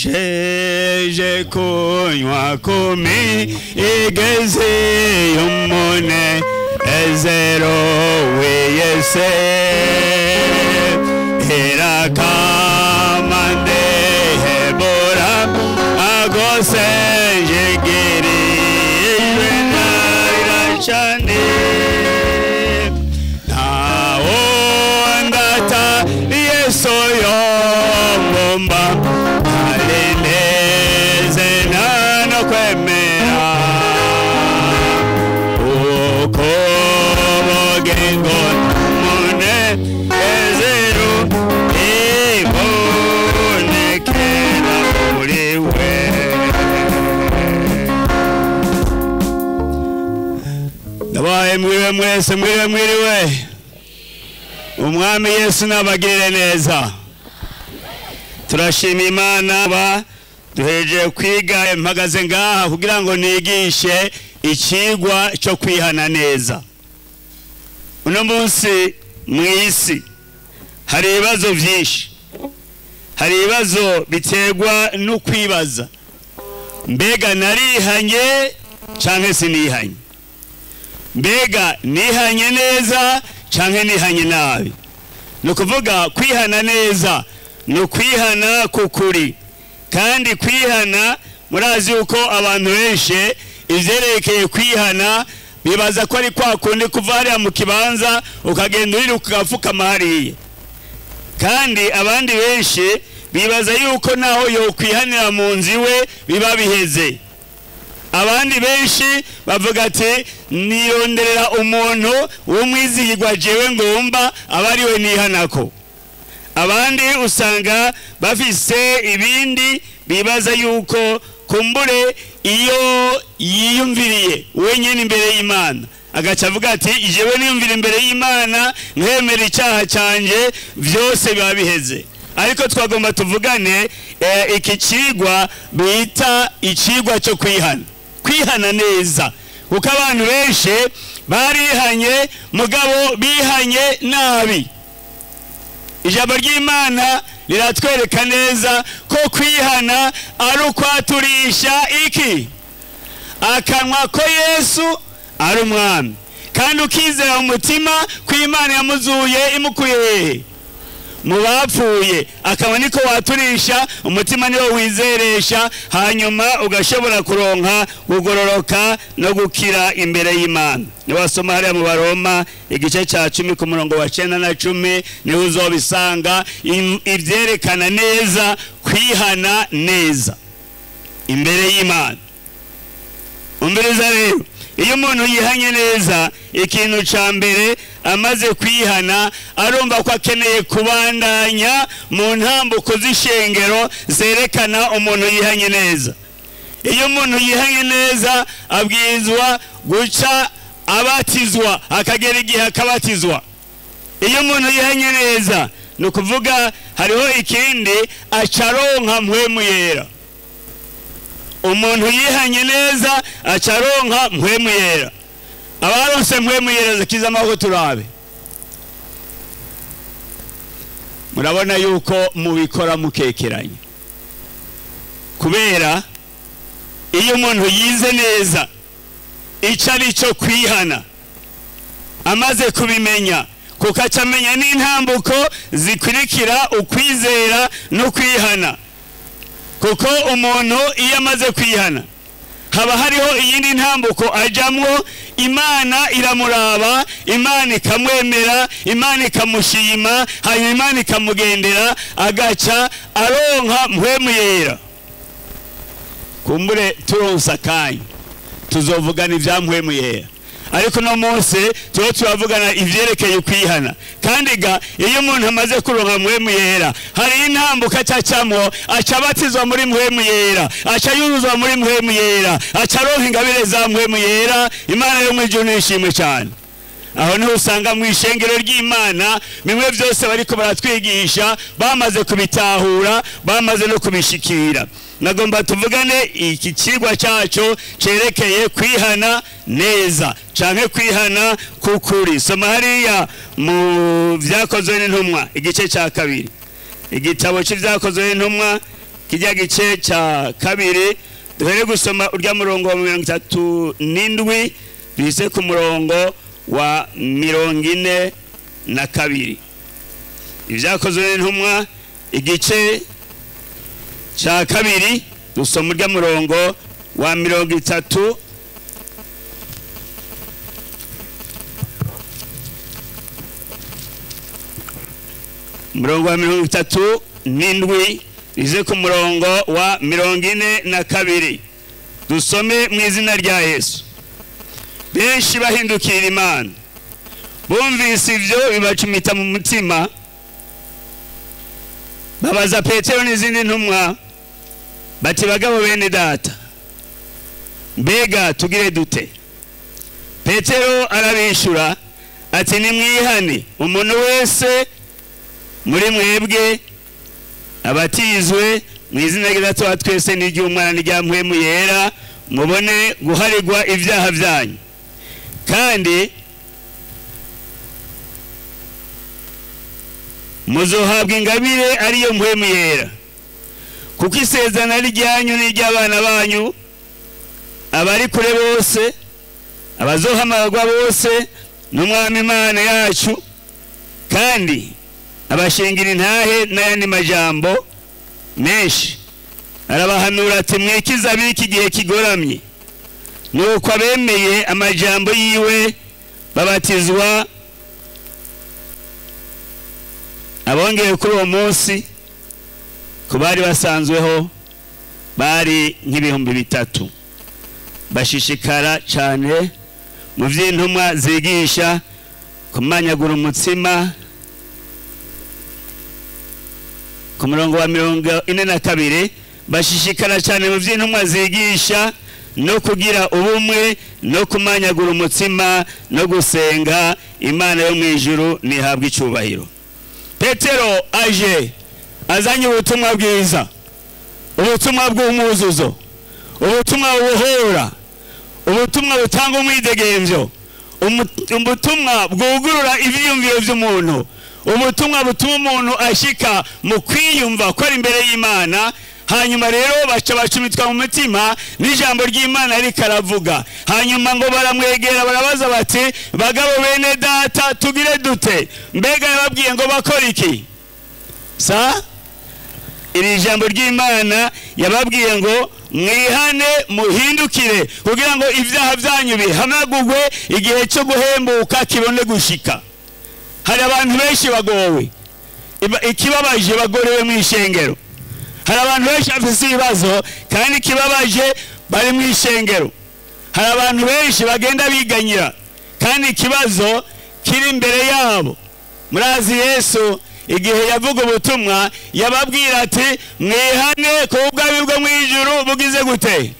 jeje kunywa kumi igeze yumune ezero weyese irakamande hebora agose jegiri irachane nao andata yeso yomba alineze nano kwemera uko bogengo mune ezero ibonekera uriwe ndabaye mwiwe mwese mwiriwe umwami Yesu nabagirire neza turashima Imana duheje kwiga mpagaze ngaha kugira ngo nigishe ikigwa cyo kwihana neza. Uno munsi mwisi hari ibibazo byinshi, hari ibibazo biterwa no kwibaza mbega narihanye canke sinihanye, mbega nihanye neza canke nihanye nabi. No kuvuga kwihana neza no kwihana kukuri, kandi kwihana murazi uko abantu benshi ivyerekeye kwihana bibaza ko ari kwa kundi kuva hariya mu kibanza ukagenda uri ukafuka mahariye, kandi abandi benshi bibaza yuko naho yo kwihanira mu nzi we biba biheze. Abandi benshi bavuga ati nironderera umuntu w'umwizigirwa jewe ngomba abariwe nihanako. Abandi usanga bafise ibindi bibaza yuko kumbure iyo yiyumviriye wenyene imbere y'Imana agaca avuga ati jewe niyumvira imbere y'Imana nkemera icyaha canje vyose biba biheze. Ariko twagomba tuvugane iki cigwa bita icigwa cyo kwihana neza, kuko abantu benshi barihanye mugabo bihanye nabi. Ijambo ry'Imana liratwereka neza ko kwihana ari ukwaturisha iki akanwa ko Yesu ari umwami, kandi ukizera umutima ko Imana yamuzuye imukuye mu bapfuye, akaba niko waturisha umutima niwo wizeresha, hanyuma ugashobora kuronka kugororoka no gukira imbere y'Imana. Niwasoma hariya mu Baroma igice cya 10 ku murongo wa 9 na 10 niho uzobisanga ivyerekana neza kwihana neza imbere y'Imana. Umbiriza rero, iyo umuntu yihanye neza ikintu ca mbere amaze kwihana arumva ko akeneye kubandanya mu ntambuko z'ishengero zerekana umuntu yihanye neza. Iyo umuntu yihanye neza abwirizwa guca abatizwa akagera igihe akabatizwa. Iyo umuntu yihanye neza no kuvuga hariho ikindi acaronka mpwemu yera. Umuntu yihanye neza acaronka mpwemu yera. Abaronse mpwemu yera zakiza amaboko turabe. Murabona yuko mubikora mukekeranye, kubera iyo umuntu yize neza ico ari cyo kwihana amaze kubimenya, kuko acamenya n'intambuko zikurikira ukwizera no kwihana. Kuko umuntu iyo amaze kwihana haba hariho iyindi ntambuko ajamwo, Imana iramuraba, Imana ikamwemera, Imana ikamushima, hanyuma Imana ikamugendera, agaca aronka mpwemu yera. Kumbure turonsa kanya tuzovugana ivya mpwemu yera, ariko no munsi turavugana ivyerekeye kwihana. Kandi ga iyo umuntu amaze kuronka mpwemu yera hari intambuka cacamwo, acabatizwa muri mpwemu yera, aca yuzuzwa muri mpwemu yera, aca aronka ingabire za mpwemu yera. Imana yo mwijuru nishimwe cyane. Aho niho usanga mu ishengero ry'Imana bimwe byose bariko baratwigisha bamaze kubitahura, bamaze no kubishikira. Nagomba tuvugane iki cigwa cyacu cerekeye kwihana neza canke kwihana kukuri. Soma hariya mu Vyakozwe n'Intumwa igice cya 2, igitabo cy'Ivyakozwe n'Intumwa kijya gice cya kabiri duhere gusoma urya murongo wa 37 bise ku murongo wa 42. Ibyakozwe n'intumwa igice cya kabiri dusoma urya murongo wa 30 murongo wa 37 bize ku murongo wa 42. Dusome mu izina rya Yesu. Benshi bahindukira Imana bumvise ivyo bibacumita mu mutima, babaza Petero n'izindi ntumwa bati, bagabo bene data, mbega tugire dute? Petero arabishura ati, nimwihane umuntu wese muri mwebwe abatizwe mu izina rya Data wa twese n'iry'Umwana n'irya Mpwemu Yera, mubone guharirwa ibyaha byanyu, kandi muzohabwa ingabire ariyo Mpwemu Yera, kuko isezerano ari ryanyu n'iry'abana banyu, abari kure bose, abazohamagarwa bose n'Umwami Imana yacu, kandi abashingira intahe n'ayandi majambo menshi. Arabahanura ati, mwikiza biki gihe kigoramye. Nuko abemeye amajambo yiwe babatizwa, abongeye kuri uwo munsi ku bari basanzweho bari nk'ibihumbi 3. Bashishikara cyane mu vy'intumwa zigisha kumanyagura umutsima. Ku murongo wa 42 bashishikara cyane mu vy'intumwa zigisha no kugira ubumwe no kumanyagura umutsima no gusenga Imana yo mwijuru nihabwa icubahiro. Petero aje azanye ubutumwa bwiza, ubutumwa bw'umuzuzo, ubutumwa buhora, ubutumwa butanga umwidegemvyo, ubutumwa bwugurura ivyiyumviro vy'umuntu, ubutumwa butuma umuntu ashika mu kwiyumva ko ari imbere y'Imana. Hanyuma rero baca bacumitwa mu mutima n'ijambo ry'Imana rikaravuga. Hanyuma ngo baramwegera barabaza bati, bagabo bene data tugire dute? Mbega yababwiye ngo bakora iki? Iri jambo ry'Imana yababwiye ngo mwihane muhindukire kugira ngo ibyaha byanyu bihanagurwe, igihe cyo guhembuka kibone gushika. Hari abantu benshi bagowe, ikibabaje bagorewe mu ishengero. Hari abantu benshi bafite ibibazo kandi ikibabaje bari mu ishengero. Hari abantu benshi bagenda biganyira kandi ikibazo kiri imbere yabo. Murazi Yesu igihe yavuga ubutumwa yababwira ati, mwihane ko ubwami bwo mu ijuru bugize gute?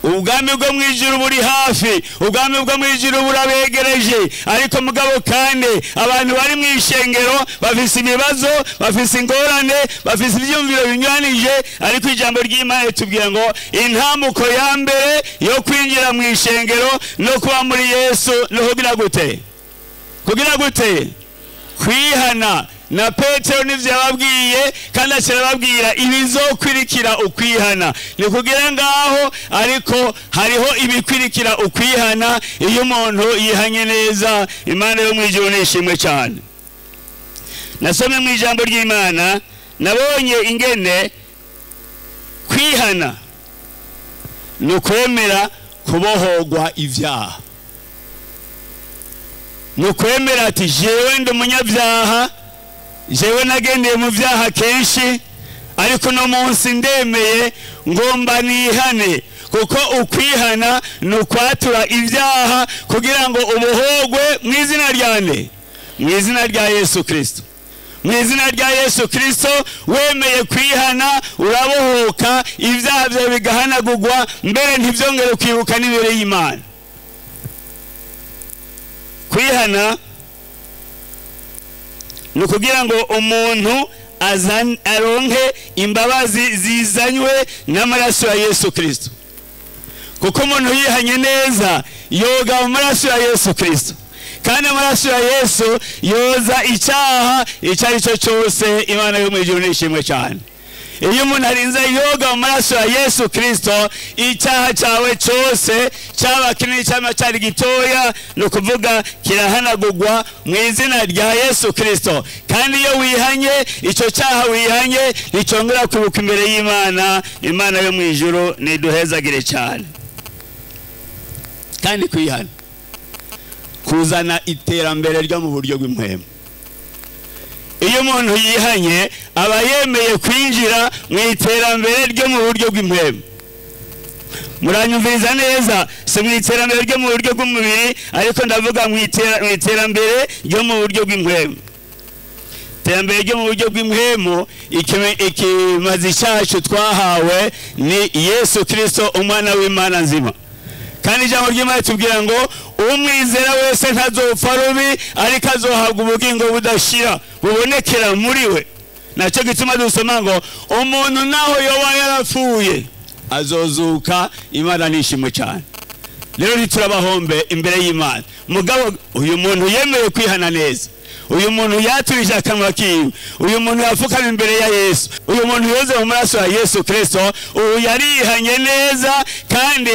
Ubwami bwo mu ijuru buri hafi, ubwami bwo mu ijuru burabegereje. Ariko mugabo kandi abantu bari mu ishengero bafise ibibazo, bafise ingorane, bafise ibyumviro binywanije. Ariko ijambo ry'Imana ritubwira ngo intambuko ya mbere yo kwinjira mu ishengero no kuba muri Yesu no kugira gute? Kugira gute? Kwihana. Na Petero nivyo yababwiye kandi akirababwira ibizokwirikira ukwihana. Ni kugira ngaho ariko hariho ibikwirikira ukwihana iyo umuntu yihanye neza. Imana yo mwijuru nishimwe cyane. Nasomye mu ijambo ry'Imana nabonye ingene kwihana ni ukwemera kubohogwa ivyaha. Ni ukwemera ati, jewe ndi umunyabyaha, jewe nagendeye mu byaha kenshi, ariko no munsi ndemeye ngomba nihane. Kuko ukwihana ni ukwatura ibyaha kugira ngo ubohogwe mu izina ryane, mu izina rya Yesu Kristo. Mu izina rya Yesu Kristo wemeye kwihana urabohoka, ibyaha byawe bigahanagurwa, mbere ntibyongere kwibuka n'imbere y'Imana. Kwihana ni kugira ngo umuntu aronke imbabazi zizanywe n'amaraso ya Yesu Kristo. Kuko umuntu yihanye neza yoga mu maraso ya Yesu Kristo, kandi amaraso ya Yesu yoza icyaha icyo ari cyo cyose. Imana yo mu ijuru nishimwe cyane. iyo umuntu arinze yoga mu maraso ya Yesu Kristo, icyaha cyawe cyose cyaba kinini cyangwa cyari gitoya, no kuvuga kirahanagurwa mu izina rya Yesu Kristo. Kandi iyo wihanye, icyo cyaha wihanye nicongera kwibuka imbere y'Imana. Imana yo mu ijuru niduhezagire cyane. Kandi kwihana kuzana iterambere ryo mu buryo bw'impwemu. Iyo umuntu yihanye aba yemeye kwinjira mu iterambere ryo mu buryo bw'impwemu. Muranyumviriza neza, si mu iterambere ryo mu buryo bw'umubiri, ariko ndavuga mu iterambere ryo mu buryo bw'impwemu. Iterambere ryo mu buryo bw'impwemu, ikimazi cyacu twahawe ni Yesu Kristo, umwana w'Imana nzima. Kandi ijambo ry'Imana tubwira ngo umwizera wese ntazopfa rubi, ariko azohabwa ubugingo budashira bubonekera muri we. Nacyo gituma dusoma ngo umuntu naho yoba yarapfuye azozuka. Imana nishimwe cyane. Rero ntiturabahombe imbere y'Imana. Mugabo uyu muntu yemeye kwihana neza, uyu muntu yaturije akanwa kiwe, uyu muntu yafukamye imbere ya Yesu, uyu muntu yoze mu maraso ya Yesu Kristo, uyu yarihanye neza, kandi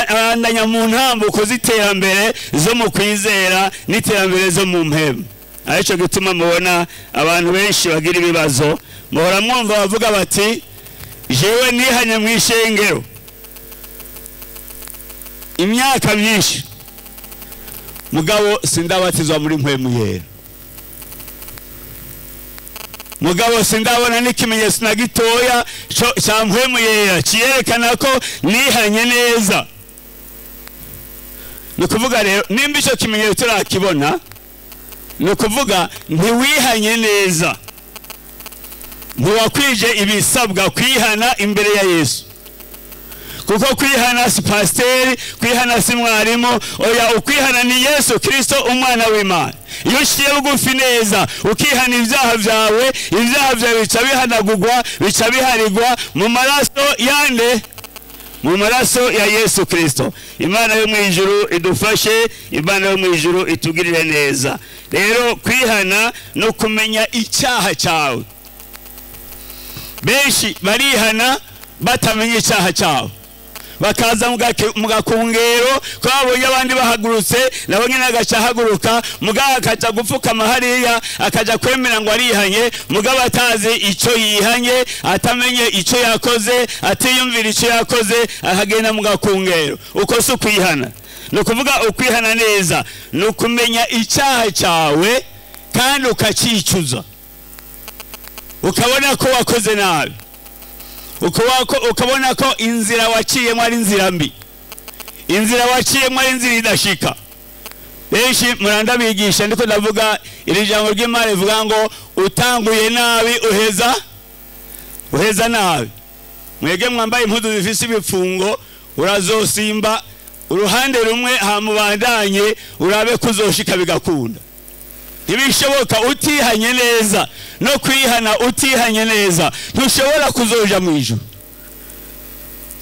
abandanya mu ntambuko z'iterambere zo mu kwizera n'iterambere zo mu mpemu. Aricyo gituma mubona abantu benshi bagira ibibazo, muhora mwumva bavuga bati jewe nihanye mu ishengero imyaka myinshi, mugabo sindabatizwa muri mpwemu yera, mugabo sindabona n'ikimenyetso na gitoya cya mpwemu yera cyerekana ko nihanye neza. Ni ukuvuga rero nimba icyo kimenyetso turakibona, ni ukuvuga ntiwihanye neza, ntiwakwije ibisabwa kwihana imbere ya Yesu. Kuko kwihana si pasiteri, kwihana si mwarimu, oya, ukwihana ni Yesu Kristo, umwana w'Imana. Iyo uciye bugufi neza ukihana ibyaha byawe, ibyaha byawe bica bihanagurwa, bica biharigwa mu maraso yande, mu maraso ya Yesu Kristo. Imana yo mu ijuru idufashe, Imana yo mu ijuru itugirire neza. Rero kwihana no kumenya icyaha cyawe. Benshi barihana batamenya icyaha cyawe, bakaza mu gakungero ko babonye abandi bahagurutse, nabo nyine agacahaguruka, mugabo akaja gupfukama hariya, akaja kwemera ngo arihanye, mugabo atazi icyo yihanye, atamenye icyo yakoze, atiyumvira icyo yakoze, akagenda mu gakungero. Uko si ukwihana. Ni ukuvuga ukwihana neza ni ukumenya icyaha cyawe kandi ukacicuza, ukabona ko wakoze nabi, ukabona ko inzira waciyemo ari inzira mbi, inzira waciyemo ari inzira idashika. Benshi murandabigisha ndiko ndavuga iri jambo ry'Imana rivuga ngo utanguye nabi uheza nabi. Mwege mwambaye impuzu zifise ibifungo, urazosimba uruhande rumwe hamubandanye urabe kuzoshika bigakunda. Ntibishoboka utihanye neza, no kwihana utihanye neza ntushobora kuzoja mu ijuru.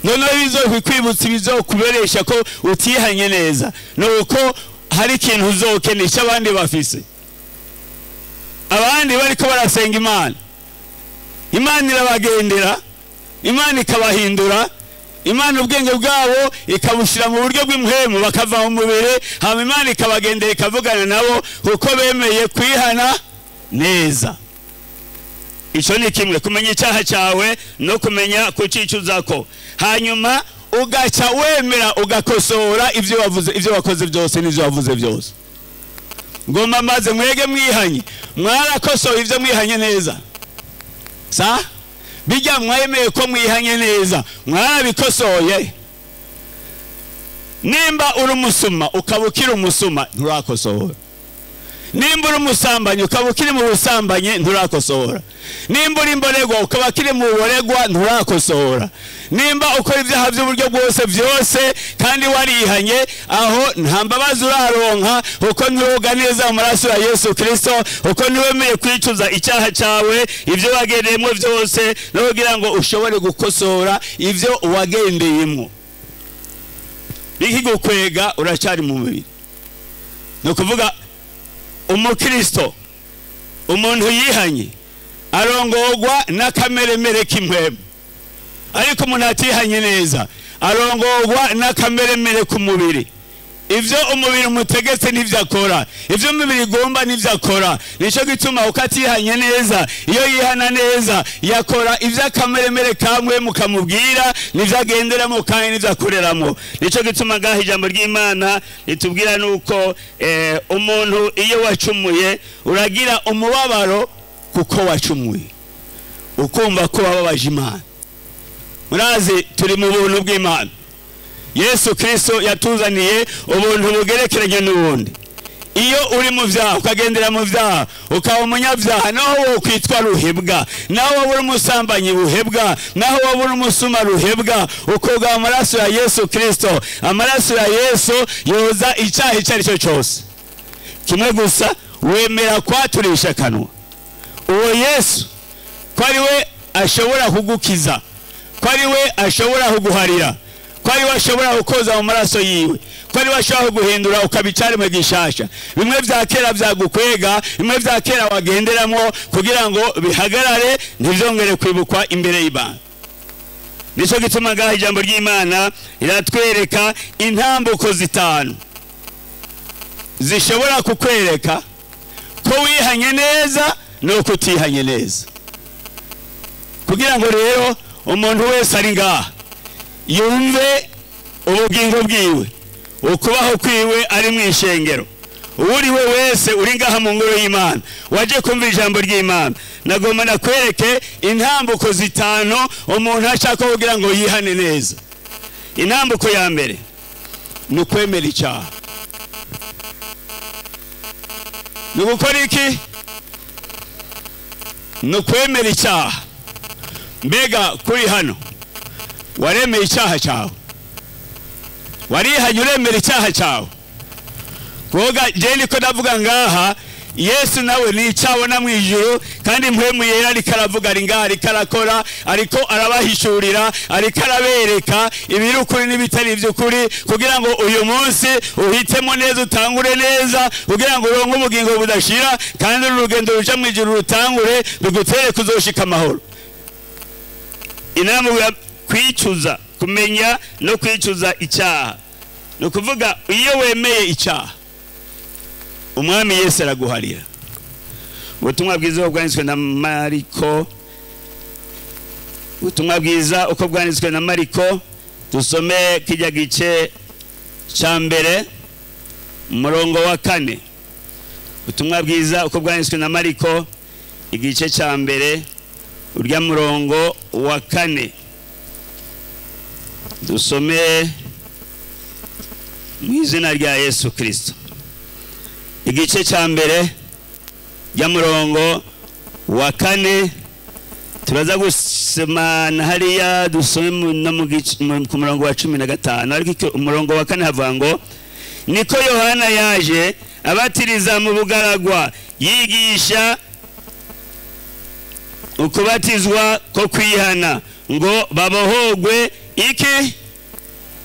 None bizokwibutsa bizokuberesha ko utihanye neza, nuko hari ikintu uzokenesha abandi bafise. Abandi bariko barasenga Imana, Imana irabagendera, Imana ikabahindura, Imana ubwenge bwabo ikabushira mu buryo bw'impwemu, bakava mu mubiri, hama Imana ikabagendera ikavugana nabo kuko bemeye kwihana neza. Icyo ni kimwe, kumenya icyaha cyawe no kumenya kucicuzako. Hanyuma ugaca wemera ugakosora ibyo wakoze byose n'ibyo wavuze byose. Ngoma maze mwege mwihanye, mwarakosoye ibyo mwihanye neza. Bijya mwemeye ko mwihanye neza, mwarabikosoye. Nimba uri umusuma ukabukira umusuma, nturakosora. Nimba uri umusambanyi ukabukira mu busambanyi, nturakosora. Nimba uri imboregwa ukabakira mu boregwa, nturakosora. Nimba ukora ibyaha by'uburyo bwose byose kandi warihanye, aho nta mbabazi uraronka, uko nturoga neza mu maraso ya Yesu Kristo, uko ntiwemeye kwicuza icyaha cyawe, ibyo wagendeyemo byose, no kugira ngo ushobore gukosora ibyo wagendeyemo. Bikigukwega uracyari mu mubiri. No kuvuga umukristo, umuntu yihanye, arongorwa n'akameremere k'impwemu, ariko umuntu atihanye neza arongorwa n'akameremere k'umubiri. Ivyo umubiri umutegetse n'ivyo akora, ivyo umubiri igomba n'ivyo akora. Nico gituma ukatihanye neza, iyo yihana neza yakora ivyo akameremere kamwe mukamubwira n'ivyo agenderamo kandi n'ivyo akoreramo. Nico gituma ngaho ijambo ry'Imana litubwira nuko umuntu iyo wacumuye uragira umubabaro kuko wacumuye, ukumva ko wababaje Imana. Murazi turi mu buntu bw'Imana. Yesu Kristo yatuzaniye ubuntu bugerekeranye n'ubundi. Iyo uri mu vyaha ukagendera mu vyaha ukaba umunyavyaha, naho wo kwitwa ruhebwa, naho wo uri umusambanyi ruhebwa, naho wo uri umusuma ruhebwa, ukoga amaraso ya Yesu Kristo. Amaraso ya Yesu yoza icyaha icyo ari cyo cyose. Kimwe gusa, wemera kwaturisha kanwa uwo Yesu ko ari we ashobora kugukiza, ko ari we ashobora kuguharira, ko ari we ashobora gukoza mu maraso yiwe, ko ari we ashobora guhindura ukabicari mu gishasha. Bimwe vya kera vyagukwega, bimwe vya kera wagenderamo kugira ngo bihagarare ntivyongere kwibukwa imbere y'Imana. Nico gituma ngaho ijambo ry'Imana iratwereka intambuko zitanu zishobora kukwereka ko wihanye neza no kutihanye neza, kugira ngo rero umuntu wese ari ngaha yumve ubugingo bwiwe, ukubaho kwiwe ari mu ishengero. Uri we wese uri ngaha mu ngoro y'Imana waje kumva ijambo ry'Imana, nagomba nakwereke intambuko zitanu umuntu ashaka kugira ngo yihane neza. Intambuko ya mbere ni ukwemera icyaha. Ni gukora iki? Ni ukwemera icyaha. Mbega kuri hano waremeye icyaha cyawe? Warihanye uremera icyaha cyawe? Koga je niko ndavuga ngaha, Yesu nawe ni icabona mu ijuru, kandi mpwemu yera ariko aravuga ari ngaha, ariko arakora, ariko arabahishurira, ariko arabereka ibirukuri n'ibitari ivy'ukuri, kugira ngo uyu munsi uhitemo neza, utangure neza, kugira ngo uronke ubugingo budashira, kandi urugendo ruja mu ijuru rutangure bigutere kuzoshika amahoro. Inama ya kwicuza, kumenya no kwicuza icyaha. No kuvuga iyo wemeye icyaha, umwami Yesu araguharira. Ubutumwa bwiza bwanditswe na Mariko, ubutumwa bwiza uko bwanditswe na Mariko, dusome kijya gice cya mbere umurongo wa 4. Ubutumwa bwiza uko bwanditswe na Mariko igice cya mbere urya murongo wa 4. Dusome mu izina rya Yesu Kristo. Igice cya mbere ya murongo wa 4 turaza gusema na hariya, dusome ku murongo wa 15. Ariko umurongo wa 4 havuga ngo, niko Yohana yaje abatiriza mu bugaragwa, yigisha ukubatizwa ko kwihana ngo babohogwe iki?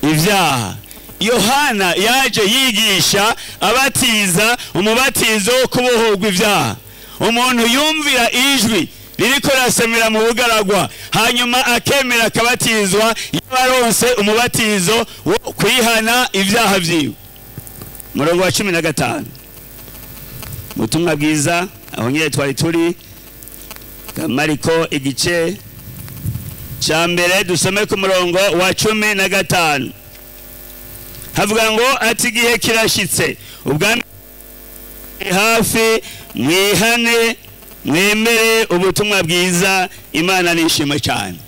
Ivyaha. Yohana yaje yigisha abatiza umubatizo wo kubohogwa ivyaha. Umuntu yumvira ijwi ririko rasemera mu bugaragwa, hanyuma akemera akabatizwa, yabaronse umubatizo wo kwihana ivyaha vyiwe. Murongo wa 15. Ubutumwa bwiza aho nyine twari turi Mariko igice cya mbere, dusome ku murongo wa 15. Havuga ngo, ati igihe kirashitse, ubwami hafi, mwihane mwemere ubutumwa bwiza. Imana nishimwe cyane.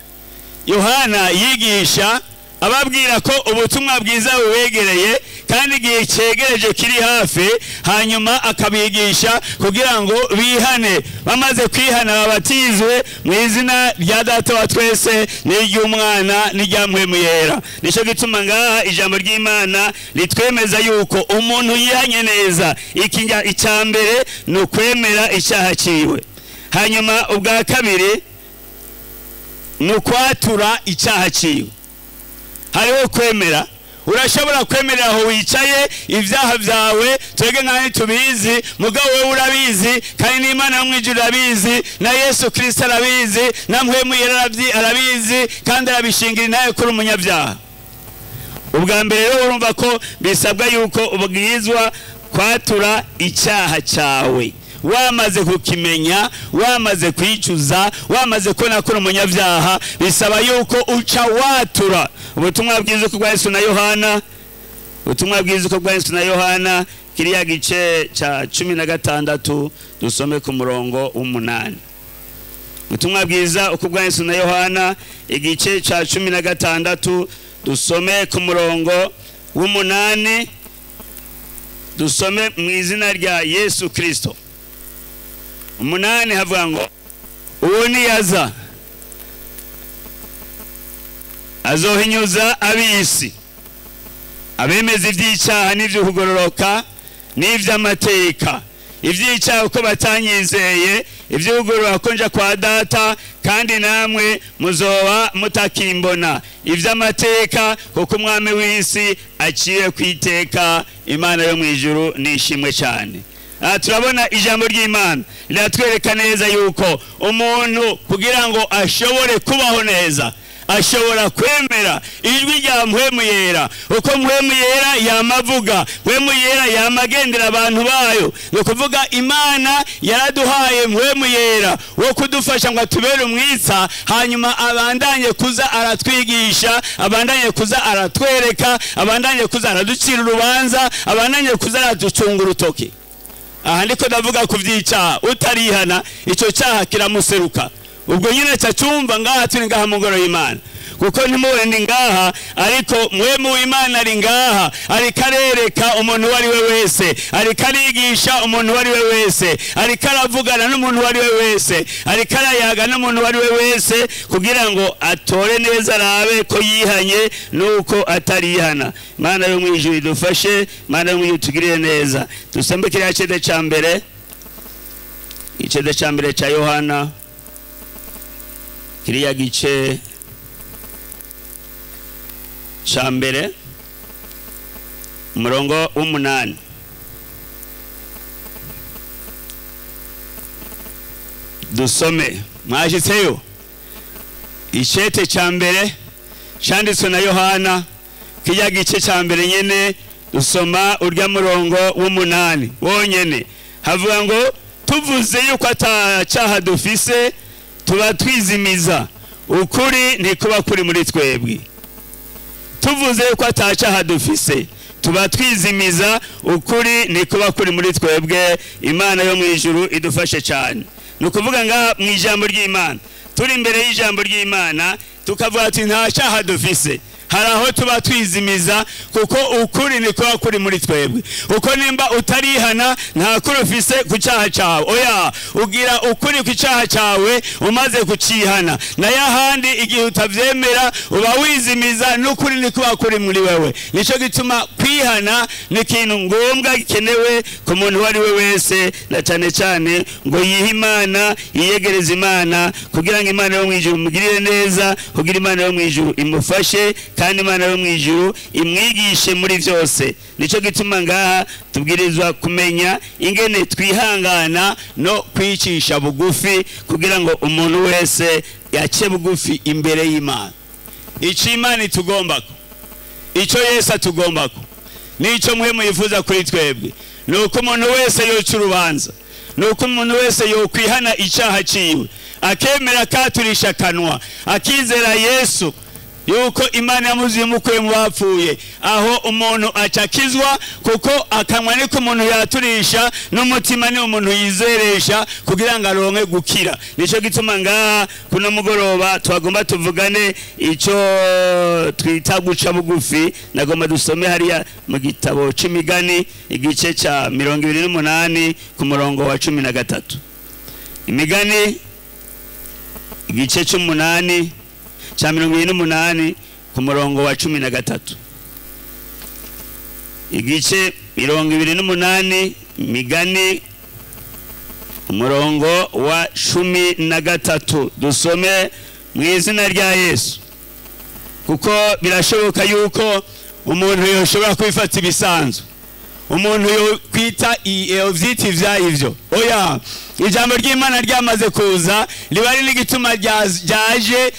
Yohana yigisha ababwira ko ubutumwa bwiza bubegereye kandi igihe cyegereje kiri hafi, hanyuma akabigisha kugira ngo bihane. Bamaze kwihana babatizwe mu izina rya Data wa twese n'iry'Umwana n'irya Mpwemu Yera. Nico gituma ngaha ijambo ry'Imana litwemeza yuko umuntu yihanye neza, icya mbere ni ukwemera icyaha ciwe, hanyuma ubwa kabiri ni ukwatura icyaha ciwe. Hariho kwemera urashobora kwemerera aho wicaye ibyaha byawe twege nk'aho tubizi mugabo wewe urabizi kandi n'Imana yo mu ijuru arabizi na Yesu Kristo arabizi na mpwemu yera arabizi kandi arabishingira nawe kuri umunyabyaha. Ubwa mbere rero urumva ko bisabwa yuko ubwirizwa kwatura icyaha cyawe wamaze kukimenya, wamaze kwicuza, wamaze kubona ko umunyabyaha, bisaba yuko uca watura. Ubutumwa bwiza bwa Yesu na Yohana, ubutumwa bwiza bwa Yesu na Yohana kiriya gice cha 16 dusome ku murongo w'8. Ubutumwa bwiza bwa Yesu na Yohana igice cha 16 dusome ku murongo w'8, dusome mu izina rya Yesu Kristo. 8 havuga ngo uwo niyaza azohinyuza abisi abemeza iby'icyaha n'ibyo kugororoka n'ivy'amateka, ivy'icyaha uko batanyizeye, ibyo kugororoka konja kwa data kandi namwe muzoba mutakimbona, ivy'amateka kuko umwami w'isi aciye kwiteka. Imana yo mu ijuru nishimwe cyane. Turabona ijambo ry'Imana riratwereka neza yuko umuntu kugira ngo ashobore kubaho neza ashobora kwemera ijwi rya mpwemu yera. Uko mpwemu yera yamavuga, mpwemu yera yamagendera abantu bayo, no kuvuga Imana yaraduhaye mpwemu yera wo kudufasha ngo atubere umwitsa, hanyuma abandanye kuza aratwigisha, abandanye kuza aratwereka, abandanye kuza araducira urubanza, abandanye kuza araducunga urutoki. Aha ndiko ndavuga ku vy'icyaha, utarihana icyo cyaha kiramuseruka. Ubwo nyine cyumva ngaha turi ngaha mu ngoro y'Imana, kuko ntimubone ngaha ariko mpwemu w'Imana ari ngaha, ari karereka umuntu wari we wese, ari karigisha umuntu wari we wese, ari karavugana n'umuntu wari we wese, ari karayaga n'umuntu wari we wese kugira ngo atore neza arabe ko yihanye nuko atarihana. Imana yo mu ijuru idufashe, Imana yo mu ijuru tugirire neza. Dusombe kiriya cede ca mbere, icede ca mbere ca Yohana kiriya gice ca mbere umurongo w'8. Dusome. Mwashitseyo? Icete ca mbere canditswe na Yohana kiriya gice ca mbere nyene, dusoma urya murongo w'8 wonyene. Havuga ngo tuvuze yuko atacaha dufise tuba twizimiza, ukuri ntikuba kuri muri twebwe. Tuvuze yuko atacaha dufise tuba twizimiza, ukuri ntikuba kuri muri twebwe. Imana yo mu ijuru idufashe cyane. Nukuvuga ngaha mu ijambo ry'Imana, turi imbere y'ijambo ry'Imana tukavuga ati nta caha dufise, haraho tuba twizimiza kuko ukuri nikuba kuri muri twebwe. Uko nimba utarihana nta kuri ufise ku cyaha cyawe, oya ugira ukuri ku cyaha cyawe umaze kucihana, nayo ahandi igihe utavyemera uba wizimiza n'ukuri nikuba kuri muri wewe. Nico gituma kwihana ni ikintu ngombwa gikenewe ku muntu wari we wese, na cyane cyane ngo yihe Imana, yiyegereze Imana kugira ngo Imana yo mu ijuru mugirire neza, kugira Imana yo mu ijuru imufashe kandi Imana yo mu ijuru imwigishe muri byose. Nico gituma ngaha tubwirizwa kumenya ingene twihangana no kwicisha bugufi kugira ngo umuntu wese yace bugufi imbere y'Imana. Ico Imana itugombako, ico Yesu atugombako, nico mpwemu yifuza kuri twebwe, nuko umuntu wese yoca urubanza, nuko umuntu wese yokwihana icyaha ciwe, akemera katurisha kanwa, akizera Yesu yuko Imana yamuzuye mukuye mu bapfuye, aho umuntu acakizwa kuko akanwa niko umuntu yaturisha, n'umutima ni umuntu yizeresha kugira ngo aronke gukira. Nico gituma ngaha kuno mugoroba twagomba tuvugane ico twita guca bugufi. Nagomba dusome hariya mu gitabo c'Imigani igice ca 28 ku murongo wa 13. Imigani igice c'8 cha 28 ku murongo wa 13. Igice 28 Migani umurongo wa 13. Dusome mu izina rya Yesu, kuko birashoboka yuko umuntu yoshobora kwifata ibisanzwe, umuntu yo kwita vyita ivyo oya. Ijambo ry'Imana ryamaze kuza riba ari n'igituma ryaje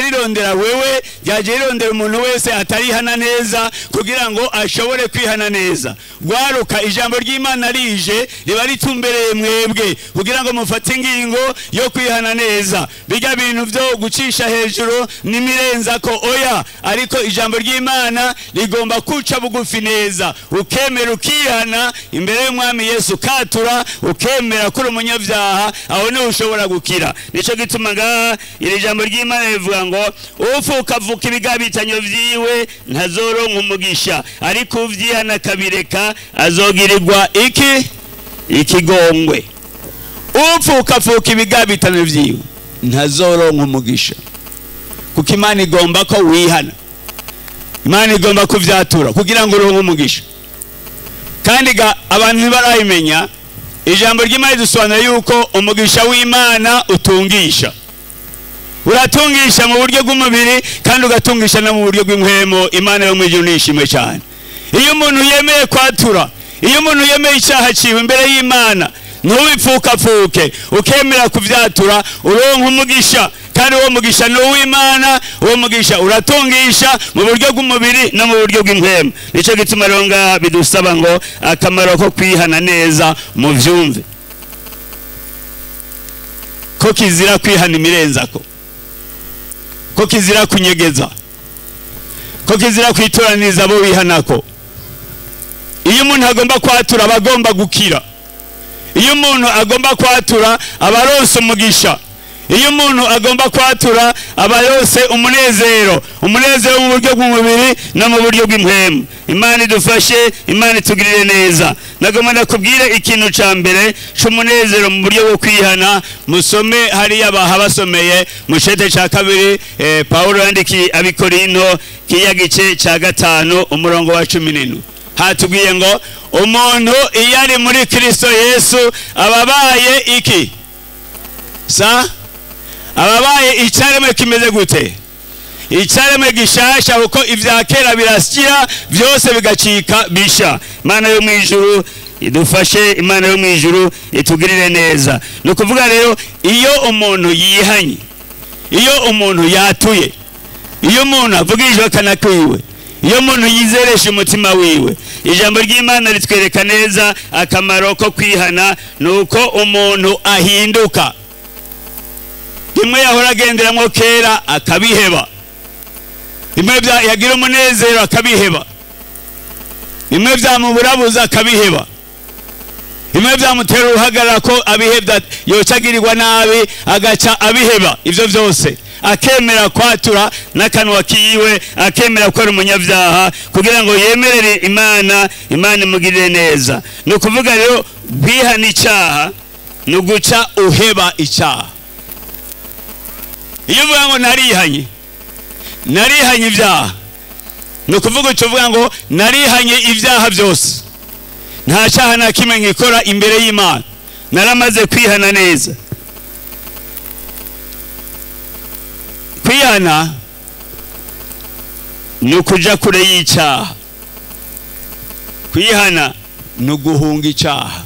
rirondera wewe, ryaje rirondera umuntu wese atarihana neza kugira ngo ashobore kwihana neza. Gwaruka ijambo ry'Imana rije riba ritumbereye mwebwe kugira ngo mufate ingingo yo kwihana neza. Bijya bintu byo gucisha hejuru n'imirenza ko oya, ariko ijambo ry'Imana rigomba kuca bugufi neza, ukemera ukihana imbere y'Umwami Yesu, katura ukemera kuri umunyabyaha, aho ne ushobora gukira. Nico gituma ngaha iri jambo ry'Imana rivuga ngo ufuka vuka ibigabitanyo vyiwe ntazoronka umugisha, ariko uvyihana kabireka azogirirwa ikigongwe. Ufuka vuka ibigabitanyo vyiwe ntazoronka umugisha, kuko Imana igomba ko wihana, Imana igomba kuvyatura kugira ngo uronke umugisha. Kandi abantu ntibarayimenya ijambo ry'Imana dusobanura yuko umugisha w'Imana utungisha, uratungisha mu buryo bw'umubiri kandi ugatungisha no mu buryo bw'impwemo. Imana yo mu ijuru nishimwe cyane. Iyo umuntu yemeye kwatura, iyo umuntu yemeye icyaha ciwe imbere y'Imana, ntubipfukapfuke, ukemera kuvyatura, uronka umugisha. Kandi uwo mugisha ni uw'Imana, uwo mugisha uratungisha mu buryo bw'umubiri no mu buryo bw'impwemu. Nico gituma ronga bidusaba ngo akamaro ko kwihana neza mu vyumve, ko kizira kwihana imirenzako, ko kizira kunyegeza, ko kizira kwitoraniza abo wihanako. Iyo umuntu agomba kwatura abagomba gukira, iyo umuntu agomba kwatura abaronse umugisha, iyo umuntu agomba kwatura abayose umunezero mu buryo bw'umubiri no mu buryo bw'impwemu. Imana idufashe, Imana itugirire neza. Nagomba nakubwire ikintu ca mbere c'umunezero mu buryo bwo kwihana. Musome hariya basomeye mu cete ca kabiri Paulo yandikiye Abikorinto kiya gice ca 5 umurongo wa 14. Hatubwiye ngo umuntu iyo ari muri Kristo Yesu ababaye iki ababaye icyaremwe kimeze gute? Icyaremwe gishasha, kuko ivya kera birashyira byose bigacika bisha. Imana yo mu ijuru idufashe, Imana yo mu ijuru itugirire neza. No kuvuga rero iyo umuntu yihanye, iyo umuntu yatuye, iyo umuntu avugije akanakwiwe, iyo umuntu yizeresha umutima wiwe, ijambo ry'Imana ritwereka neza akamaro ko kwihana, nuko umuntu ahinduka. Imwe yahora agenderamwo kera akabiheba, imwe yagira umunezero akabiheba, imwe byamuburabuza akabiheba, imwe byamutera uruhagarara ko abihebya yocagirirwa nabi agaca abiheba. Ivyo byose akemera kwatura n'akanwa kiwe, akemera ko ari umunyabyaha kugira ngo yemerere Imana, Imana imugirire neza. No kuvuga rero bihana icyaha no guca uheba icyaha. Iyo uvuga ngo narihanye ibyaha, no kuvuga uvuga ngo narihanye ibyaha byose, nta cyaha na kimwe nkikora imbere y'Imana, naramaze kwihana neza. Kwihana ni ukuja kure y'icyaha, kwihana ni uguhunga icyaha.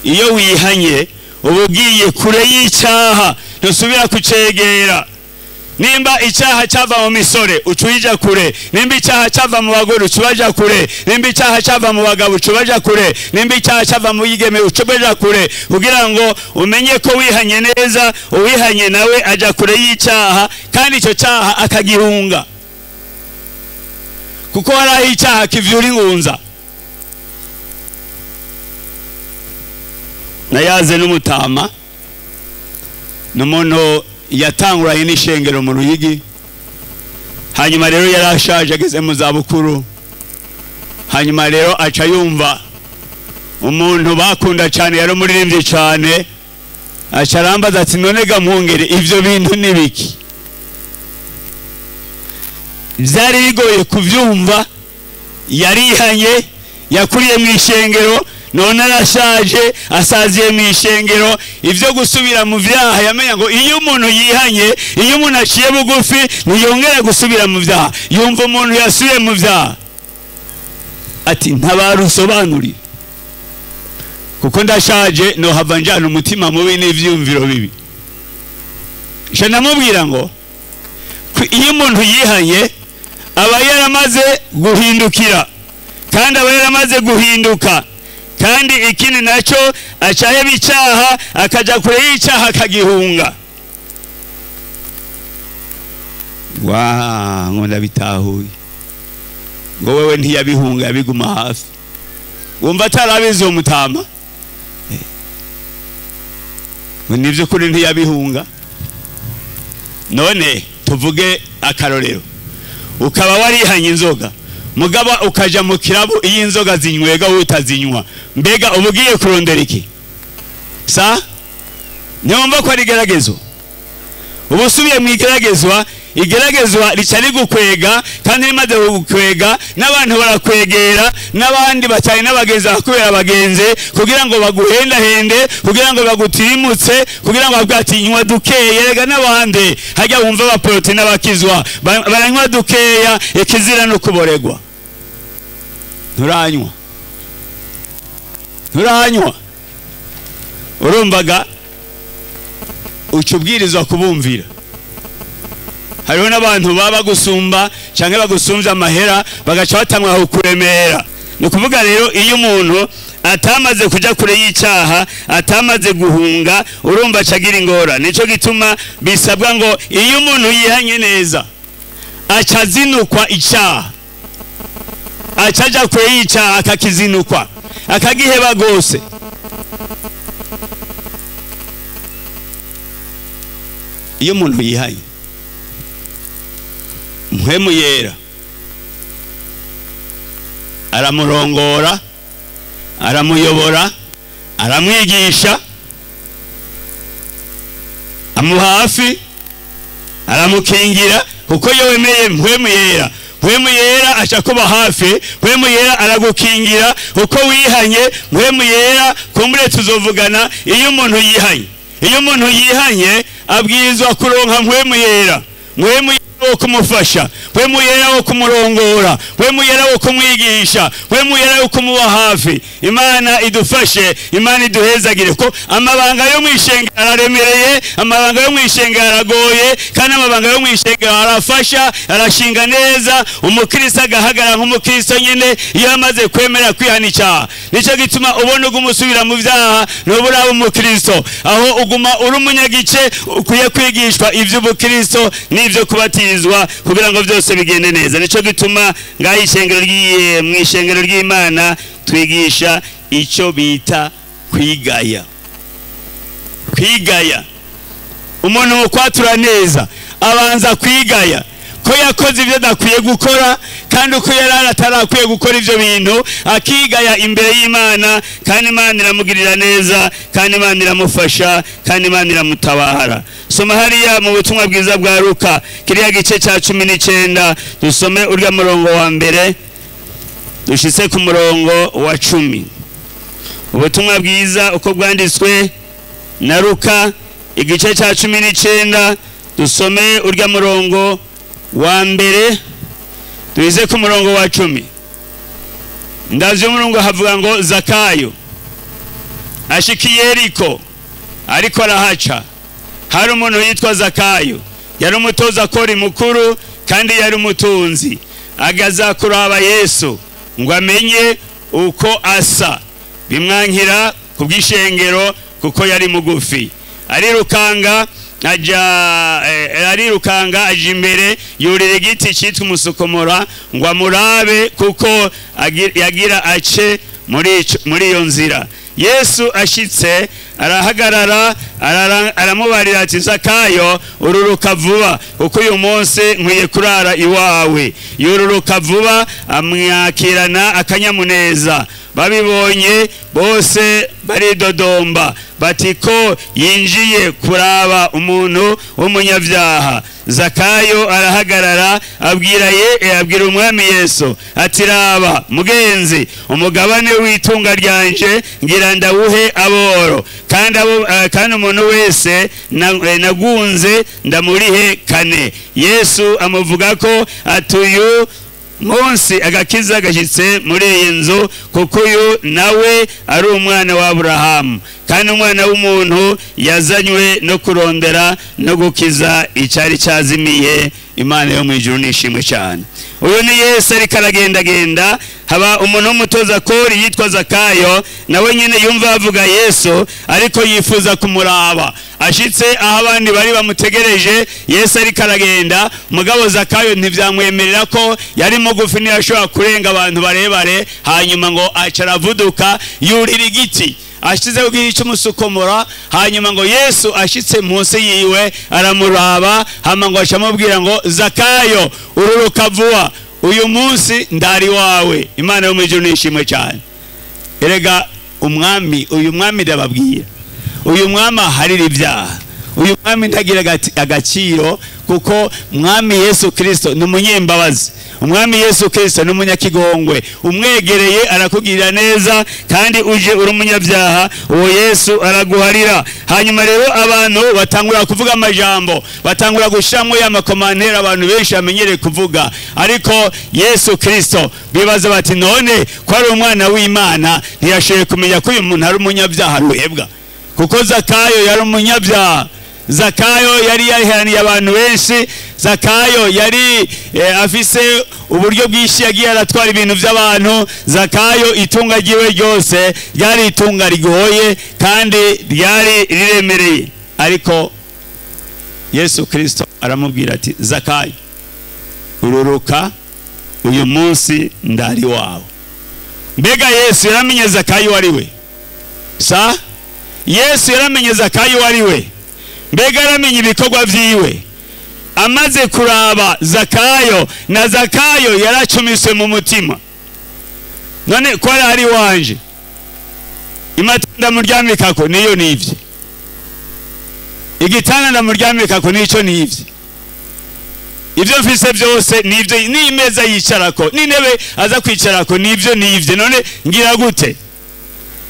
Iyo wihanye uba ugiye kure y'icyaha, ntusubira kucegera. Nimba icyaha cyava mu misore ucuija kure, nimba icyaha cyava mu bagore ucubaja kure, nimba icyaha cyava mu bagabo ucubaja kure, nimba icyaha cyava mu yigeme ucubaja kure, kugira ngo umenye ko wihanye neza. Uwihanye nawe aja kure y'icyaha, kandi icyo cyaha akagihunga, kuko hari icyaha kivyura ingunza. Nayaze n'umutama n'umuntu yatanguranye n'ishengero mu Ruyigi, hanyuma rero yarashaje ageze mu zabukuru. Hanyuma rero aca yumva umuntu bakunda cyane, yari umuririmbyi cyane, aca arambaza ati none ga mwungere ivyo bintu nibiki? Byari bigoye kuvyumva, yarihanye, yakuriye mu ishengero, none arashaje asaziye mu ishengero ivyo gusubira mu vyaha yamenya ngo iyo umuntu yihanye iyo umuntu aciye bugufi ntiyongera gusubira mu vyaha yumva umuntu yasubiye mu vyaha ati ntabarusobanurira kuko ndashaje no hava njana umutima mubi n'ivyumviro bibi je namubwira ngo iyo umuntu yihanye aba yaramaze guhindukira kandi aba yaramaze guhinduka kandi ikindi naco acaye bicaha akaja kure y'icaha akagihunga nkunda bitahuye ngo wewe ntiyabihunga yabiguma hafi wumva atarabizi uwo mutama nivyo kuri ntiyabihunga none tuvuge akarorero ukaba warihanye inzoga mugaba ukaja mu kirabu iyi inzoga zinywega utazinywa mbega ubugiye kurondera iki sa nyomba ko ari geragezo ubusubiye mu igeragezwa ricari gukwega kandi rimaze gukwega n'abantu barakwegera n'abandi batari n'abageza kubera abagenze kugira ngo baguhendahende kugira ngo bagutirimutse kugira ngo bagatinywa dukeye rega n'abandi hajya wumva abaporoti n'abakizwa baranywa dukeya ikizira no kuboregwa nturanywa urumvaga ucubwirizwa kubumvira hariho n'abantu baba gusumba canke bagusumvya amahera bagaca batamwa kuremera no kuvuga rero iyo umuntu atamaze kuja kure y'icaha atamaze guhunga urumva cagira ingora nico gituma bisabwa ngo iyo umuntu yihanye neza acazinukwa icaha acaja kure y'icaha akakizinukwa akagiheba gose iyo umuntu yihanye mpwemu yera aramurongora aramuyobora aramwigisha amuhafi aramukingira kuko iyo wemeye mpwemu yera acha kuba hafi mpwemu yera aragukingira uko wihanye mpwemu yera kumbure tuzovugana iyo umuntu yihanye abwirizwa kuronka mpwemu yera wo kumufasha mpwemu yera wo kumurongora mpwemu yera wo kumwigisha mpwemu yera wo kumuba hafi Imana idufashe Imana iduhezagire ko amabanga yo mwishengero araremereye amabanga yo mwishengero aragoye kandi amabanga yo mwishengero arafasha arashinga neza umukristo agahagara nk'umukristo nyene iyo amaze kwemera kwihana icyaha nico gituma ubona ugumusubira mu vyaha nobura umukristo aho uguma uri umunyagice ukuye kwigishwa ivy'ubukristo n'ivyo kubatizwa kugira ngo byose bigende neza nico gituma ngaho mwishengero ry'Imana twigisha ico bita kwigaya umuntu ukwatura neza abanza kwigaya ko yakoze ivyo dakwiye gukora kandi uko yarara atarakwiye gukora ivyo bintu akigaya imbere y'Imana kandi Imana iramugirira neza kandi Imana iramufasha kandi Imana iramutabara soma hariya mu butumwa bwiza bwa Luka kiriya gice ca 19 dusome urya murongo wa mbere dushitse ku murongo wa 10 ubutumwa bwiza uko bwanditswe na Luka igice ca 19 dusome urya murongo wa mbere tuize ku murongo wa 10 ndavyo umurongo havuga ngo Zakayo ashikiye Yeriko ariko arahaca hari umuntu yitwa Zakayo yari umutoza kori mukuru kandi yari umutunzi agaza kuraba Yesu ngo amenye uko asa bimwankira kubwishengero kuko yari mugufi arirukanga aja imbere yurira igiti cyitwa umusukomora ngo amurabe kuko yagira ace muri iyo nzira Yesu ashitse arahagarara aramubarira ati Zakayo ururuka vuba kuko uyu munsi nkwiye kurara iwawe yururuka vuba amwakirana akanyamuneza babibonye bose baridodomba batiko yinjiye kuraba umuntu w'umunyavyaha Zakayo arahagarara abwira umwami Yesu ati raba mugenzi, umugabane w'itunga ryanje ngira ndawuhe aboro, kandi umuntu wese nagunze ndamurihe kane. Yesu amuvuga ko atuyu munsi agakiza gashyitse muri iyi nzu, kuko uyu nawe ari umwana wa Aburahamu, kandi umwana w'umuntu yazanywe no kurondera no gukiza icyari cyazimiye. Imana yo mu ijuru nishimwe cyane. Uyu ni Yesu ariko aragendagenda. Haba umuntu w'umutoza kori yitwa Zakayo, nawe nyine yumva avuga Yesu ariko yifuza kumuraba. Ashitse aho abandi bari bamutegereje, Yesu ariko aragenda. Mugabo Zakayo ntibyamwemerera ko yari mugufi, ntiyashobora kurenga abantu barebare. Hanyuma ngo acaravuduka yurira igiti, ashize ubwira cy'umusukomora. Hanyuma ngo Yesu ashitse munsi yiwe aramuraba, hama ngo acamubwira ngo Zakayo ururuka vuba, uyu munsi ndari wawe. Imana yo mu ijuru nishimwe cyane. Erega uyu mwami ndababwira, uyu mwami aharira ibyaha, uyu mwami ntagira agaciro, kuko mwami Yesu Kristo ni umunyembabazi. Umwami Yesu Kristo ni umunyakigongwe, umwegereye arakugirira neza, kandi uje uri umunyabyaha uwo Yesu araguharira. Hanyuma rero abantu batangura kuvuga amajambo, batangura gushiramo ya makomantera abantu benshi bamenyereye kuvuga. Ariko Yesu Kristo bibaza bati none ko ari umwana w'Imana ntiyashoboye kumenya ko uyu muntu ari umunyabyaha ruhebwa? Kuko Zakayo yari umunyabyaha. Zakayo yari yaheraniye abantu benshi. Zakayo yari afise uburyo bwinshi yagiye aratwara ibintu by'abantu. Zakayo itunga ryiwe ryose ryari itunga rigoye kandi ryari riremereye. Ariko Yesu Kristo aramubwira ati Zakayo ururuka, uyu munsi ndari wawe. Mbega Yesu yaramenye Zakayo ari we? Yesu yaramenye Zakayo ari we. Mbega yaramenye ibikorwa vyiwe. Amaze kuraba Zakayo, na Zakayo yaracumise mu mutima, none ko ari wanje, imatanda muryamikako niyo nivye, igitanda ndamuryamikako nico nivye, ibyo mfise byose nivyo, n'imeza yicarako n'intebe aza kwicarako nivyo. None ngira gute?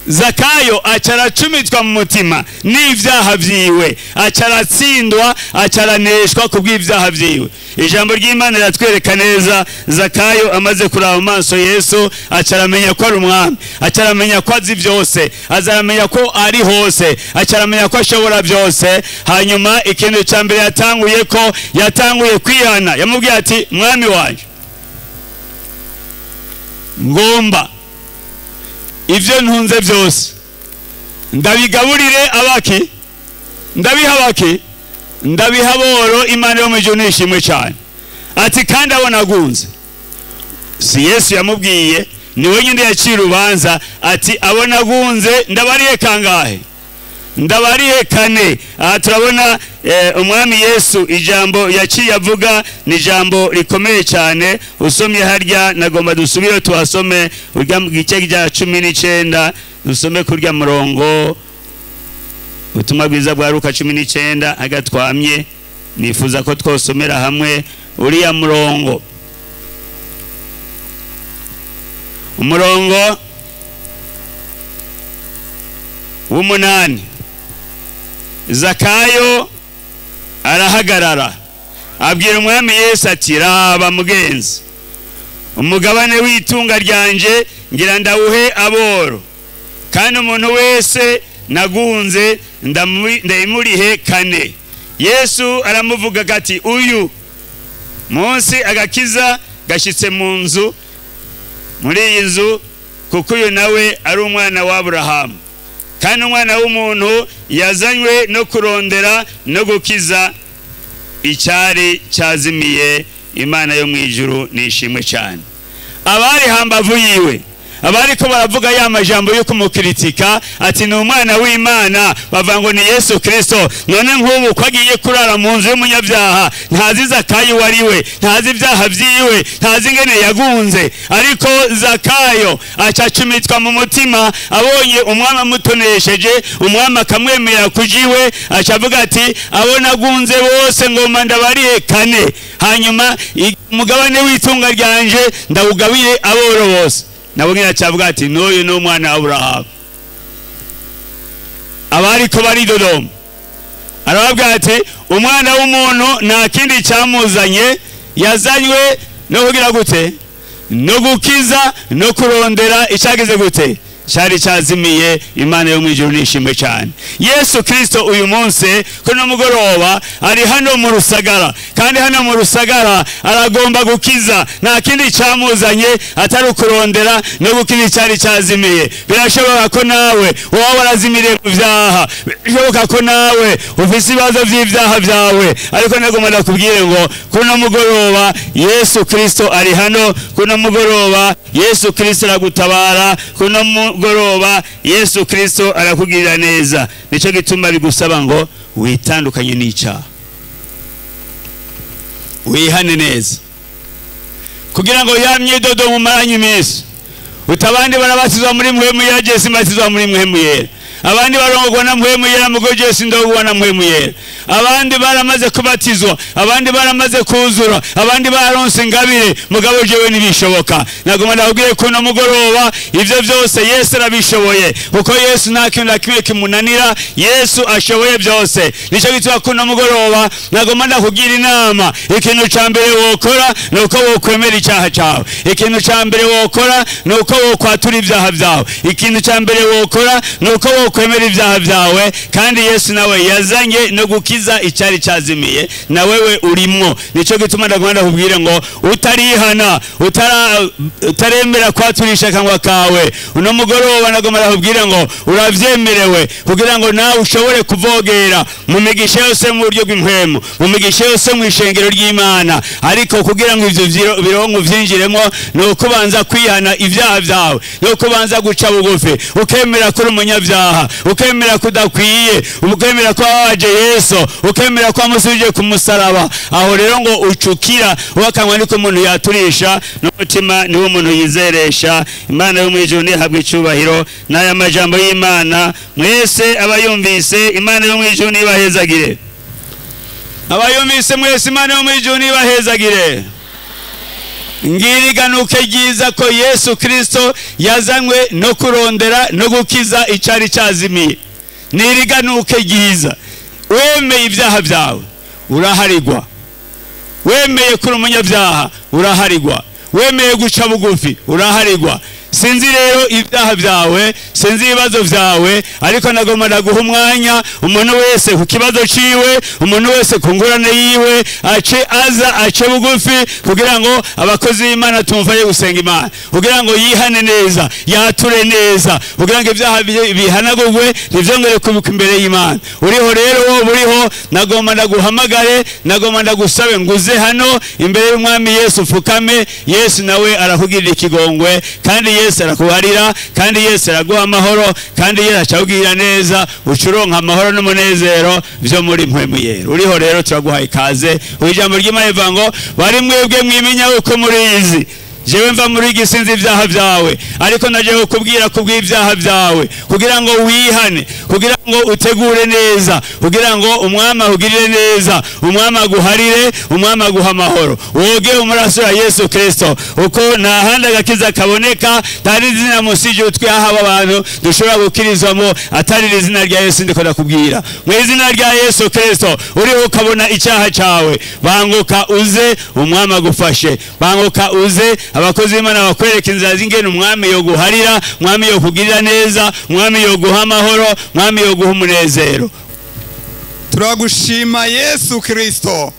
Zakayo acaracumitwa mu mutima n'ivyaha vyiwe, acaratsindwa, acaraneshwa kubw'ivyaha vyiwe. Ijambo ry'Imana riratwereka neza Zakayo amaze kuraba mu maso Yesu, acaramenya ko ari umwami, acaramenya ko azi byose, azaramenya ko ari hose, acaramenya ko ashobora byose. Hanyuma ikintu cya mbere yatanguye kwihana. Yamubwiye ati mwami wanje, ngomba ivyo ntunze byose ndabigaburire abaki, ndabiha abaki, ndabiha aboro. Imana yo mu ijuru nishimwe cyane. Ati kandi abona agunze. Si Yesu yamubwiye, ni we nyine yaciye urubanza. Ati abona agunze ndabariye kangahe? Ndabariye kane. Aha turabona umwami Yesu ijambo yaciye avuga ni ijambo rikomeye cyane. Usomye harya nagomba dusubire tuhasome urya mu gice cya 19, dusome kurya murongo, ubutumwa bwiza bwa Luka 19 agatwamye. Nifuza ko twosomera hamwe uriya murongo, umurongo w'8. Zakayo arahagarara abwira umwami Yesu ati raba mugenzi, umugabane w'itunga ryanje ngira ndawuhe aboro, kandi umuntu wese nagunze ndamurihe kane. Yesu aramuvuga ati uyu munsi agakiza gashyitse mu nzu, muri iyi nzu, kuko uyu nawe ari umwana wa Aburahamu, kandi umwana w'umuntu yazanywe no kurondera no gukiza icyari cyazimiye. Imana yo mu ijuru nishimwe cyane. Abari hambavu yiwe, abariko baravuga ya majambo yo kumukritika ati ni umwana w'Imana bavuga ngo ni Yesu Kristo. None nk'ubu ko agiye kurara mu nzu y'umunyabyaha, ntazi Zakayo wariwe, ntazi ibyaha vyiwe, ntazi ingene yagunze, ariko Zakayo acacumitwa mu mutima abonye umwami amutonesheje, umwami akamwemera kujiwe, acavuga ati abo nagunze bose ngoma ndabariye kane, hanyuma umugabane w'itunga ryanje ndawugabire aboro bose. Nabo nyine acavuga ati n'uyu ni umwana wa Aburahamu. Abariko bari Dodoma arababwira ati umwana w'umuntu nta kindi cyamuzanye, yazanywe no kugira gute? No gukiza no kurondera icyagize gute? Cyari cyazimiye. Imana yo mu ijuru nishimwe cyane. Yesu Kristo uyu munsi kuno mugoroba ari hano mu rusagara, kandi hano mu rusagara aragomba gukiza. Nta kindi cyamuzanye atari ukurondera no gukiza cyari cyazimiye. Birashoboka ko nawe wowe warazimiriye mu byaha, birashoboka ko nawe ufite ibibazo by'ibyaha byawe, ariko nagomba ndakubwire ngo kuno mugoroba Yesu Kristo ari hano. Kuno mugoroba Yesu Kristo aragutabara. Kuno mugoroba Yesu Kristo arakugirira neza. Nico gituma bigusaba ngo witandukanye n'icyaha, wihane neza, kugira ngo ya myidodo mu maranye iminsi utabandi barabatizwa muri mpwemu yera, Yesu batizwa muri mpwemu yera. Abandi barongorwa na mpwemu yera, mugo Yesu ndogwa na mpwemu yera. Abandi baramaze kubatizwa, abandi baramaze kuzura, abandi baronse ingabire, mugabo jewe nibishoboka. Nagoma ndakubwire kuno mugoroba ivyo byose Yesu arabishoboye, kuko Yesu nta kintu nakimwe kimunanira. Yesu ashoboye byose. Nico gitwa kuno mugoroba nagoma ndakubwira inama. Ikintu ca mbere wokora nuko wokwemera icyaha cyawe. Ikintu ca mbere wokora nuko wokwatura ibyaha byawe. Ikintu ca mbere wokora nuko wokwemera ibyaha byawe, kandi Yesu nawe yazanye no gukiza icyari cyazimiye, na wewe urimwo. Nico gituma ndagomba kubwira ngo utarihana, utaremera kwaturisha kanwa kawe, uno mugoroba nagomba kubwira ngo uravyemerewe, kugira ngo nawe ushobore kuvogera mu migisha yose mu buryo bw'impwemu, mu migisha yose mu ishengero ry'Imana. Ariko kugira ngo ivyo birongo vyinjiremo no kubanza kwihana ibyaha byawe, no kubanza guca bugufi, ukemera kuri umunyabyaha, ukemera kudakwiye, ukemera ko waje Yesu, ukemera ko amusubije ku musaraba. Aho rero ngo ucukira wakanwa niko umuntu yaturisha n'umutima niwo umuntu yizeresha. Imana yo mu ijuru nihabwe icubahiro. N'aya majambo y'Imana mwese abayumvise, Imana yo mu ijuru nibahezagire. Abayumvise mwese, Imana yo mu ijuru nibahezagire. Ngiriganuke ryiza ko Yesu Kristo yazanywe no kurondera no gukiza icyari cyazimiye. Niriganuke ryiza. Wemeye ibyaha byawe uraharigwa, wemeye kuri umunyabyaha uraharigwa, wemeye guca bugufi uraharigwa. Sinzi rero ibyaha byawe, sinzi ibibazo byawe, ariko nagomba ndaguha umwanya umuntu wese ku kibazo ciwe, umuntu wese ku ngorane yiwe ace bugufi, kugira ngo abakozi b'Imana tumvaye gusenga Imana, kugira ngo yihane neza, yature neza, kugira ngo ibyaha bihanagurwe ntivyongere kubuka imbere y'Imana. Uriho rero wowe uriho, nagomba ndaguhamagare, nagomba ndagusabe nguze hano imbere y'umwami Yesu, fukame. Yesu nawe arakugirira ikigongwe, kandi Yesu arakubarira, kandi Yesu araguha amahoro, kandi Yesu acawugirira neza, ucuronka amahoro n'umunezero byo muri mpwemu yera. Uriho rero turaguhaye ikaze. Ijambo ry'Imana rivuga ngo bari mwebwe mwimenya uko murizi, jewe mva muri gisinzi ibyaha byawe, ariko naje kukubwira kubw'ibyaha byawe, kugira ngo wihane, kugira ngo utegure neza, kugira ngo umwami ahugirire neza, umwami aguharire, umwami aguha amahoro. Woge umaraso ya Yesu Kristo, uko nta handi agakiza kaboneka, tari izina musije utwihaha abantu dushobora gukirizwamo atari izina rya Yesu. Ndiko ndakubwira mu izina rya Yesu Kristo, uriho ukabona icyaha cyawe, banguka uze, umwami agufashe. Banguka uze, abakozi b'Imana bakwereka inzira z'ingene umwami yo guharira, umwami yo kugirira neza, umwami yo guha amahoro, umwami yo guha umunezero. Turagushima Yesu Kristo,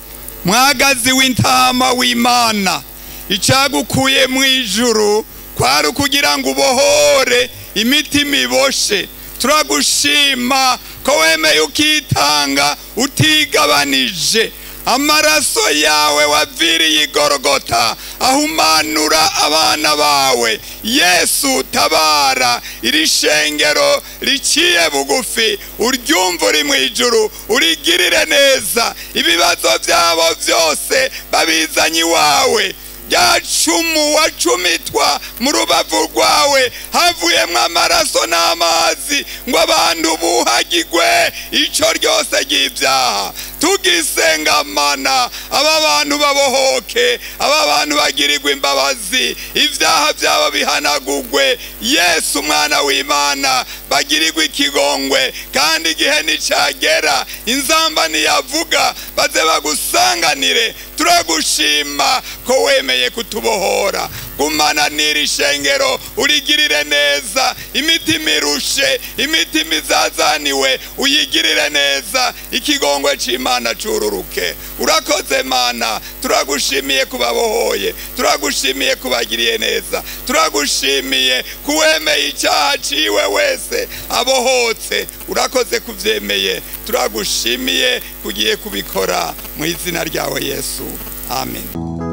mwagazi w'intama w'Imana, icagukuye mu ijuru kwari ukugira ngo ubohore imitima iboshe. Turagushima ko wemeye ukitanga utigabanije. Amaraso yawe waviriye i Golgota ahumanura abana bawe. Yesu tabara iri shengero riciye bugufi, uryumva uri mu ijuru, urigirire neza. Ibibazo byabo byose babizanye iwawe. Rya cumu wacumitwa mu rubavu rwawe havuyemo amaraso n'amazi ngo abantu buhagirwe ico ryose ry'ibyaha. Tugisenga Mana, aba bantu babohoke, aba bantu bagirirwe imbabazi, ibyaha byabo bihanagurwe. Yesu mwana w'Imana, bagirirwe ikigongwe, kandi igihe nicagera inzamba niyavuga baze bagusanganire. Turagushima ko wemeye kutubohora. Gumana n'iri shengero, urigirire neza. Imitima irushe, imitima izazaniwe, uyigirire neza. Ikigongwe c'Imana cururuke. Urakoze Mana, turagushimiye kubabohoye, turagushimiye kubagiriye neza, turagushimiye kuwemeye icyaha ciwe wese abohotse. Urakoze kuvyemeye, turagushimiye kugiye kubikora mu izina ryawe Yesu. Amen.